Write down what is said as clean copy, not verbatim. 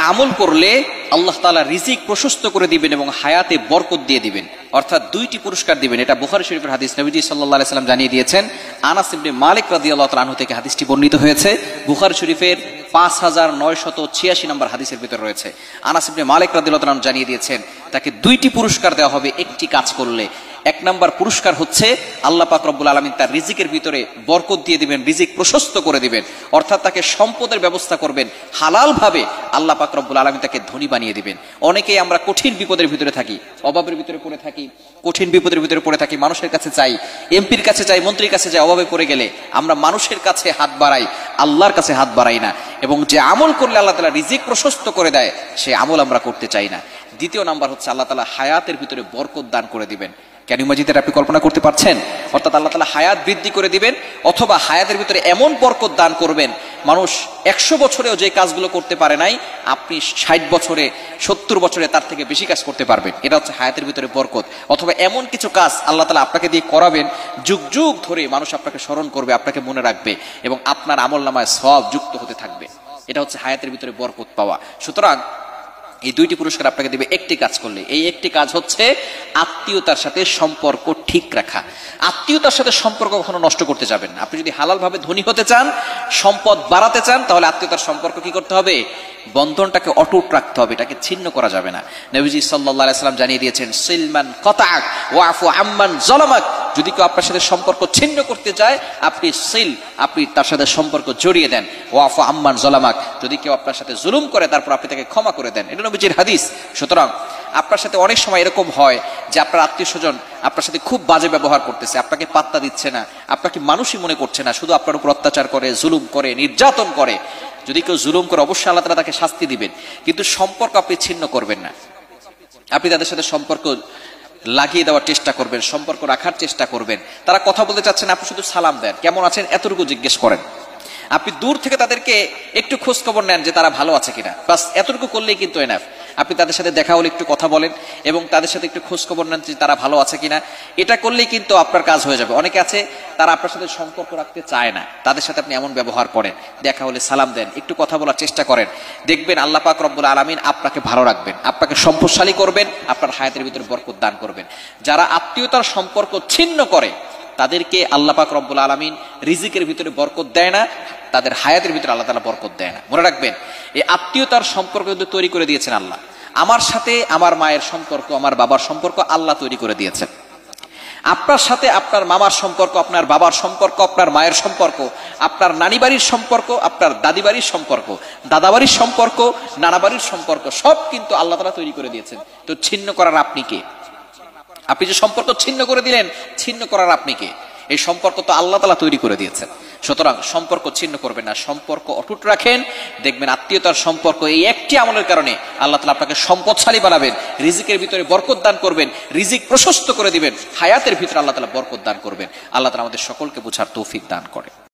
আমল করলে আল্লাহ তাআলা রিজিক প্রশস্ত করে দিবেন এবং হায়াতে বরকত দিয়ে দিবেন, অর্থাৎ দুইটি পুরস্কার দিবেন। এটা বুখারী শরীফের হাদিস, নবীজি সাল্লাল্লাহু আলাইহি সাল্লাম জানিয়ে দিয়েছেন। আনাস ইবনে মালিক রাদিয়াল্লাহু তাআলা আনহু থেকে হাদিসটি বর্ণিত হয়েছে, বুখারী শরীফের 5986 নম্বর হাদিসের ভিতর রয়েছে। আনাস ইবনে মালিক রাদিয়াল্লাহু তাআলা জানিয়ে দিয়েছেন তাকে দুইটি পুরস্কার দেওয়া হবে একটি কাজ করলে। এক নাম্বার পুরস্কার হচ্ছে আল্লাহ পাক রব্বুল আলামিন তার রিজিকের ভিতরে বরকত দিয়ে দিবেন, রিজিক প্রশস্ত করে দিবেন, অর্থাৎ তাকে সম্পদের ব্যবস্থা করবেন হালাল ভাবে। আল্লাহ পাক রব্বুল আলামিন তাকে ধনী বানিয়ে দিবেন। অনেকেই আমরা কঠিন বিপদের ভিতরে থাকি, অভাবের ভিতরে পড়ে থাকি, কঠিন বিপদের ভিতরে পড়ে থাকি, মানুষের কাছে চাই, এমপির কাছে চাই, মন্ত্রীর কাছে চাই। অভাবে পড়ে গেলে আমরা মানুষের কাছে হাত বাড়াই, আল্লাহর কাছে হাত বাড়াই না। এবং যে আমল করলে আল্লাহ তাআলা রিজিক প্রশস্ত করে দেয় সে আমল আমরা করতে চাই না। দ্বিতীয় নাম্বার হচ্ছে আল্লাহ তাআলা হায়াতের ভিতরে বরকত দান করে দিবেন। কেন মাজিদের আপনি কল্পনা করতে পারছেন? অর্থাৎ আল্লাহ তাআলা হায়াত বৃদ্ধি করে দিবেন, অথবা হায়াতের ভিতরে এমন বরকত দান করবেন মানুষ 100 বছরেও যে কাজগুলো করতে পারে নাই আপনি 60 বছরে 70 বছরে তার থেকে বেশি কাজ করতে পারবেন। এটা হচ্ছে হায়াতের ভিতরে বরকত। অথবা এমন কিছু কাজ আল্লাহ তাআলা আপনাকে দিয়ে করাবেন, যুগ যুগ ধরে মানুষ আপনাকে স্মরণ করবে, আপনাকে মনে রাখবে এবং আপনার আমলনামায় সওয়াব যুক্ত হতে থাকবে। এটা হচ্ছে হায়াতের ভিতরে বরকত পাওয়া। সুতরাং এই দুইটি পুরস্কার আপনাকে দিবে একটি কাজ করলে। এই একটি কাজ হচ্ছে আত্মীয়তার সাথে সম্পর্ক ঠিক রাখা। আত্মীয়তার সাথে সম্পর্ক কখনো নষ্ট করতে যাবেন না। আপনি যদি হালাল ভাবে ধনী হতে চান, সম্পদ বাড়াতে চান, তাহলে আত্মীয়তার সম্পর্ক কি করতে হবে? বন্ধনটাকে অটুট রাখতে হবে, এটাকে ছিন্ন করা যাবে না। নবীজি সাল্লাল্লাহু আলাইহি সাল্লাম জানিয়ে দিয়েছেন, সিলমান কাতাক ওয়াফু আম্মান যালামাক। যদি কেউ আপনার সাথে সম্পর্ক ছিন্ন করতে চায় আপনি আপনি তার সাথে সম্পর্ক জড়িয়ে দেন। ওয়াফু আম্মান যালামাক, যদি কেউ আপনার সাথে জুলুম করে তারপর আপনি তাকে ক্ষমা করে দেন। এটা নবীজির হাদিস। সুতরাং আপনার সাথে অনেক সময় এরকম হয় যে আপনার আত্মীয় স্বজন আপনার সাথে খুব বাজে ব্যবহার করতেছে, আপনাকে পাত্তা দিচ্ছে না, আপনাকে মানুষই মনে করছে না, শুধু আপনার উপর অত্যাচার করে, জুলুম করে, নির্যাতন করে। যদি কেউ জুলুম করে অবশ্যই আল্লাহ তাআলা তাকে শাস্তি দিবেন, কিন্তু সম্পর্ক আপনি ছিন্ন করবেন না। আপনি তাদের সাথে সম্পর্ক লাগিয়ে দেওয়ার চেষ্টা করবেন, সম্পর্ক রাখার চেষ্টা করবেন। তারা কথা বলতে চাচ্ছেন, আপনি শুধু সালাম দেন, কেমন আছেন এতটুকু জিজ্ঞেস করেন। আপনি দূর থেকে তাদেরকে একটু খোঁজ খবর নেন যে তারা ভালো আছে কিনা, বাস এতটুকু করলেই কিন্তু এনাফ। আপনি তাদের সাথে দেখা হলে একটু কথা বলেন এবং তাদের সাথে একটু খোঁজ খবর নেন যে তারা ভালো আছে কিনা, এটা করলেই কিন্তু আপনার কাজ হয়ে যাবে। অনেকে আছে তারা আপনার সাথে সম্পর্ক রাখতে চায় না, তাদের সাথে আপনি এমন ব্যবহার করেন, দেখা হলে সালাম দেন, একটু কথা বলার চেষ্টা করেন, দেখবেন আল্লাহ পাক রব্বুল আলামিন আপনাকে ভালো রাখবেন, আপনাকে সম্পদশালী করবেন, আপনার হায়াতের ভিতরে বরকত দান করবেন। যারা আত্মীয়তার সম্পর্ক ছিন্ন করে তাদেরকে আল্লাহ পাক রব্বুল আলামিন রিজিকের ভিতরে বরকত দেয় না, তাদের হায়াতের ভিতরে আল্লাহ তাআলা বরকত দেয় না। মনে রাখবেন, এই আত্মীয়তার সম্পর্ক কিন্তু তৈরি করে দিয়েছেন আল্লাহ। আমার সাথে আমার মায়ের সম্পর্ক, আমার বাবার সম্পর্ক আল্লাহ তৈরি করে দিয়েছেন। আপনার সাথে আপনার মামার সম্পর্ক, আপনার বাবার সম্পর্ক, আপনার মায়ের সম্পর্ক, আপনার নানি বাড়ির সম্পর্ক, আপনার দাদি বাড়ির সম্পর্ক, দাদা বাড়ির সম্পর্ক, নানা বাড়ির সম্পর্ক সব কিন্তু আল্লাহ তাআলা তৈরি করে দিয়েছেন। তো ছিন্ন করার আপনি কে? আপনি যে সম্পর্ক ছিন্ন করে দিলেন, ছিন্ন করার আপনি কে? এই সম্পর্ক তো আল্লাহ তাআলা তৈরি করে দিয়েছেন। সুতরাং সম্পর্ক ছিন্ন করবেন না, সম্পর্ক অটুট রাখেন। দেখবেন আত্মীয়তার সম্পর্ক এই একটি আমলের কারণে আল্লাহ তাআলা আপনাকে সম্পদশালী বানাবেন, রিজিকের ভিতরে বরকত দান করবেন, রিজিক প্রশস্ত করে দিবেন, হায়াতের ভিতরে আল্লাহ তাআলা বরকত দান করবেন। আল্লাহ তাআলা আমাদের সকলকে বোঝার তৌফিক দান করে।